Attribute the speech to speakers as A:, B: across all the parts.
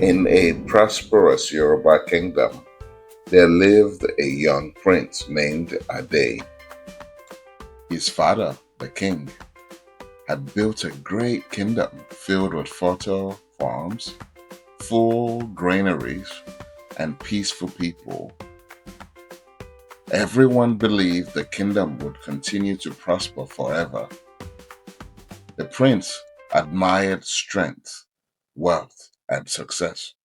A: In a prosperous Yoruba kingdom, there lived a young prince named Ade. His father, the king, had built a great kingdom filled with fertile farms, full granaries, and peaceful people. Everyone believed the kingdom would continue to prosper forever. The prince admired strength, wealth, and success.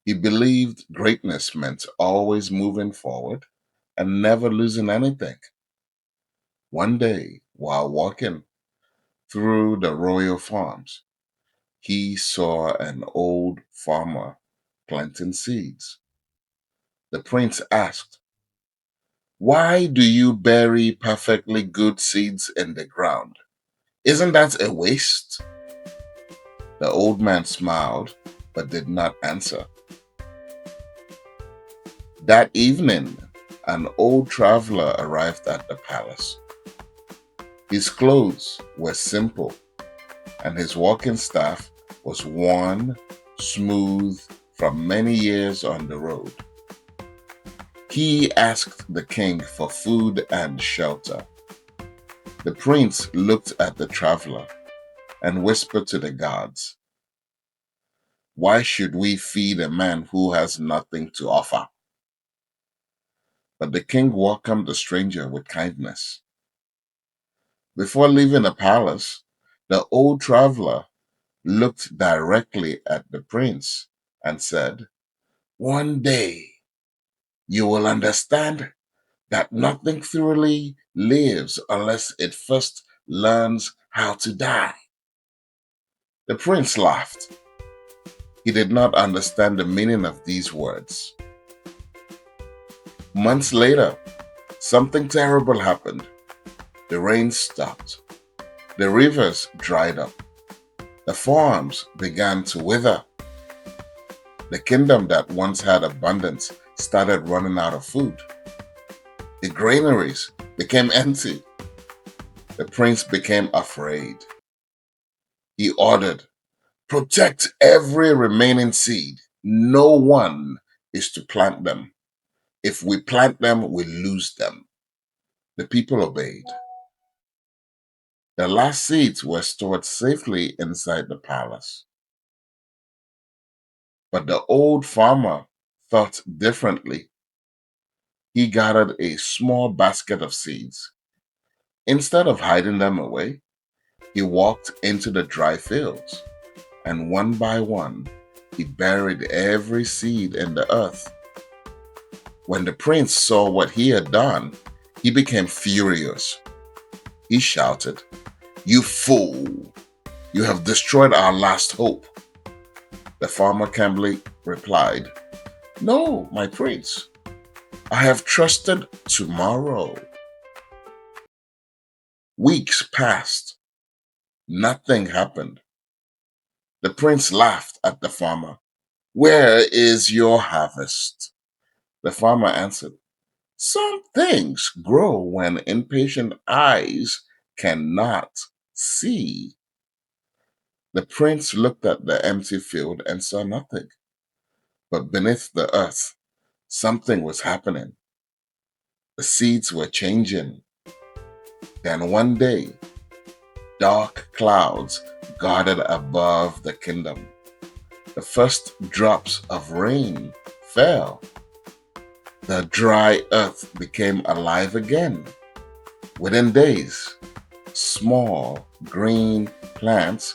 A: He believed greatness meant always moving forward and never losing anything. One day, while walking through the royal farms, he saw an old farmer planting seeds. The prince asked, "Why do you bury perfectly good seeds in the ground? Isn't that a waste?" The old man smiled but did not answer. That evening, an old traveler arrived at the palace. His clothes were simple, and his walking staff was worn smooth from many years on the road. He asked the king for food and shelter. The prince looked at the traveler and whispered to the guards, "Why should we feed a man who has nothing to offer?" But the king welcomed the stranger with kindness. Before leaving the palace, the old traveler looked directly at the prince and said, "One day you will understand that nothing truly lives unless it first learns how to die." The prince laughed. He did not understand the meaning of these words. Months later, something terrible happened. The rain stopped. The rivers dried up. The farms began to wither. The kingdom that once had abundance started running out of food. The granaries became empty. The prince became afraid. He ordered, "Protect every remaining seed. No one is to plant them. If we plant them, we lose them." The people obeyed. The last seeds were stored safely inside the palace. But the old farmer thought differently. He gathered a small basket of seeds. Instead of hiding them away, he walked into the dry fields, and one by one, he buried every seed in the earth. When the prince saw what he had done, he became furious. He shouted, "You fool! You have destroyed our last hope." The farmer calmly replied, "No, my prince, I have trusted tomorrow." Weeks passed. Nothing happened. The prince laughed at the farmer. "Where is your harvest?" The farmer answered, "Some things grow when impatient eyes cannot see." The prince looked at the empty field and saw nothing. But beneath the earth, something was happening. The seeds were changing. Then one day, dark clouds gathered above the kingdom. The first drops of rain fell. The dry earth became alive again. Within days, small green plants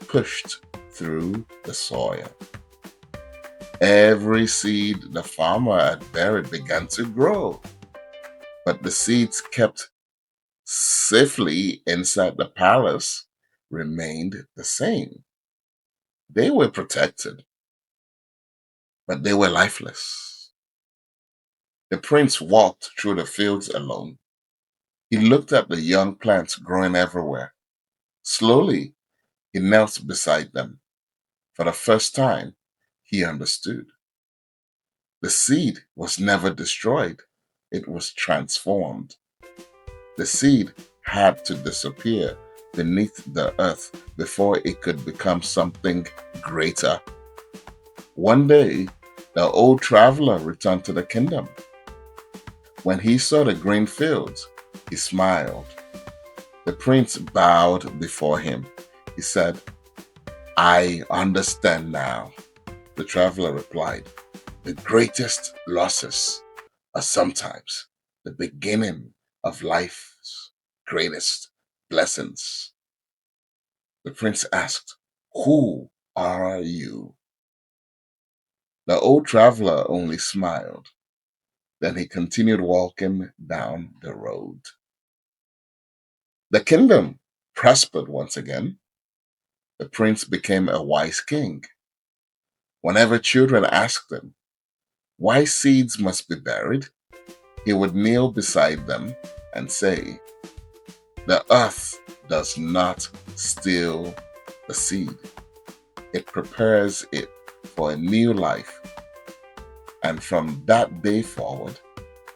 A: pushed through the soil. Every seed the farmer had buried began to grow, but the seeds kept safely inside the palace remained the same. They were protected, but they were lifeless. The prince walked through the fields alone. He looked at the young plants growing everywhere. Slowly, he knelt beside them. For the first time, he understood. The seed was never destroyed, it was transformed. The seed had to disappear beneath the earth before it could become something greater. One day, the old traveler returned to the kingdom. When he saw the green fields, he smiled. The prince bowed before him. He said, "I understand now." The traveler replied, "The greatest losses are sometimes the beginning of life's greatest blessings." The prince asked, "Who are you?" The old traveler only smiled. Then he continued walking down the road. The kingdom prospered once again. The prince became a wise king. Whenever children asked him why seeds must be buried, he would kneel beside them and say, "The earth does not steal the seed. It prepares it for a new life." And from that day forward,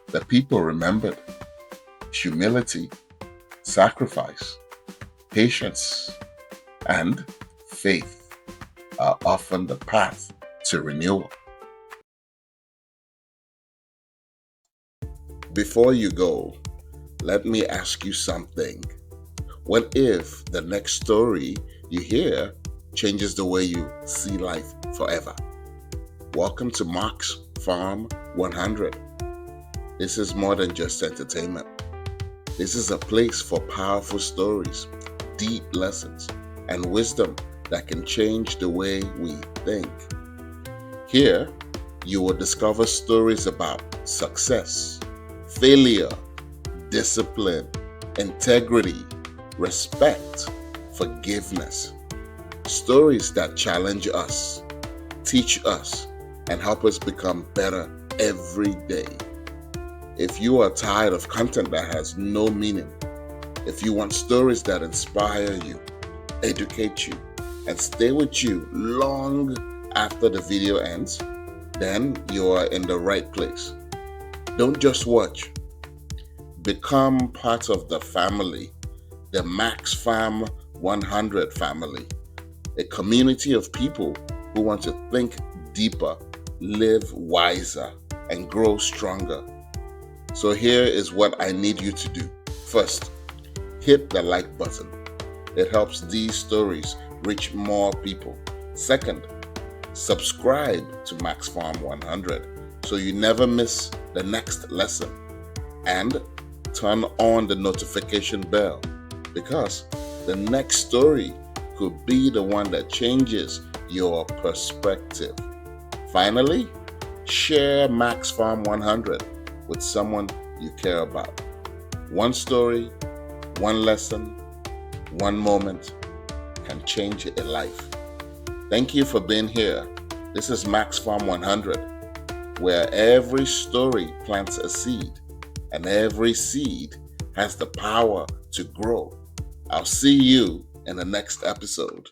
A: the people remembered humility, sacrifice, patience, and faith are often the path to renewal. Before you go, let me ask you something. What if the next story you hear changes the way you see life forever? Welcome to Mark's Farm 100. This is more than just entertainment. This is a place for powerful stories, deep lessons, and wisdom that can change the way we think. Here, you will discover stories about success, failure, discipline, integrity, respect, forgiveness. Stories that challenge us, teach us, and help us become better every day. If you are tired of content that has no meaning, if you want stories that inspire you, educate you, and stay with you long after the video ends, then you are in the right place. Don't just watch. Become part of the family, the Max Farm 100 family, a community of people who want to think deeper, live wiser, and grow stronger. So here is what I need you to do. First, hit the like button. It helps these stories reach more people. Second, subscribe to Max Farm 100 so you never miss the next lesson. And turn on the notification bell because the next story could be the one that changes your perspective. Finally, share Max Farm 100 with someone you care about. One story, one lesson, one moment can change a life. Thank you for being here. This is Max Farm 100, where every story plants a seed and every seed has the power to grow. I'll see you in the next episode.